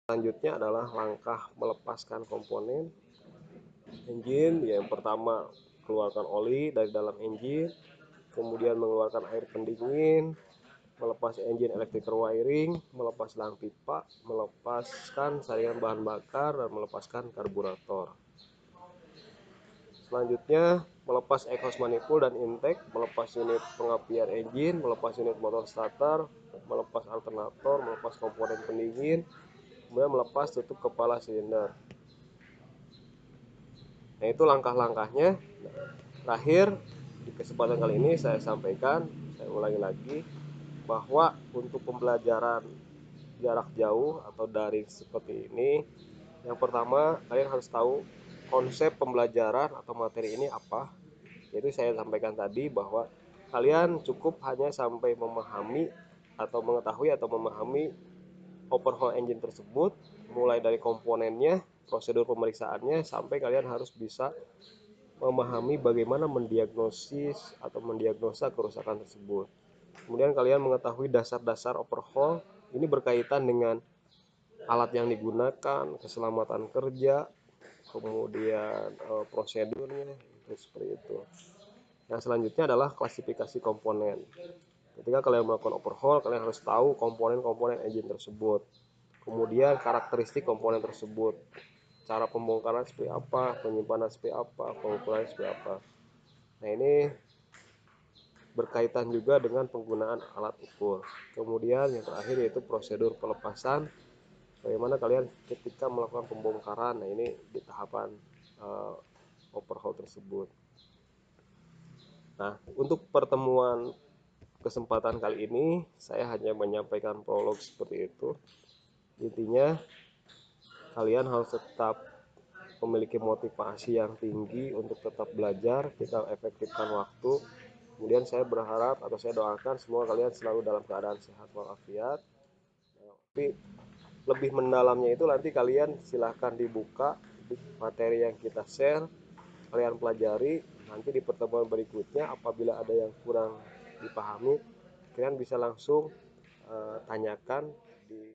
Selanjutnya adalah langkah melepaskan komponen engine. Yang pertama, keluarkan oli dari dalam engine, kemudian mengeluarkan air pendingin, melepas engine electrical wiring, melepas selang pipa, melepaskan saringan bahan bakar, dan melepaskan karburator. Selanjutnya, melepas exhaust manifold dan intake, melepas unit pengapian engine, melepas unit motor starter, melepas alternator, melepas komponen pendingin, kemudian melepas tutup kepala silinder. Nah, itu langkah-langkahnya. Terakhir, di kesempatan kali ini saya sampaikan, saya ulangi lagi, bahwa untuk pembelajaran jarak jauh atau daring seperti ini, yang pertama kalian harus tahu konsep pembelajaran atau materi ini apa. Jadi saya sampaikan tadi bahwa kalian cukup hanya sampai memahami atau mengetahui atau memahami overhaul engine tersebut, mulai dari komponennya, prosedur pemeriksaannya, sampai kalian harus bisa memahami bagaimana mendiagnosis atau mendiagnosa kerusakan tersebut. Kemudian kalian mengetahui dasar-dasar overhaul, ini berkaitan dengan alat yang digunakan, keselamatan kerja, kemudian prosedurnya, itu seperti itu. Yang selanjutnya adalah klasifikasi komponen. Ketika kalian melakukan overhaul, kalian harus tahu komponen-komponen engine tersebut. Kemudian karakteristik komponen tersebut, cara pembongkaran seperti apa, penyimpanan seperti apa, pengukuran seperti apa. Nah, ini berkaitan juga dengan penggunaan alat ukur. Kemudian yang terakhir yaitu prosedur pelepasan. Bagaimana kalian ketika melakukan pembongkaran. Nah, ini di tahapan overhaul tersebut. Nah, untuk pertemuan kesempatan kali ini saya hanya menyampaikan prolog seperti itu. Intinya kalian harus tetap memiliki motivasi yang tinggi untuk tetap belajar, kita efektifkan waktu. Kemudian saya berharap atau saya doakan semua kalian selalu dalam keadaan sehat walafiat. Tapi lebih mendalamnya itu nanti kalian silahkan dibuka materi yang kita share, kalian pelajari. Nanti di pertemuan berikutnya apabila ada yang kurang dipahami, kalian bisa langsung tanyakan di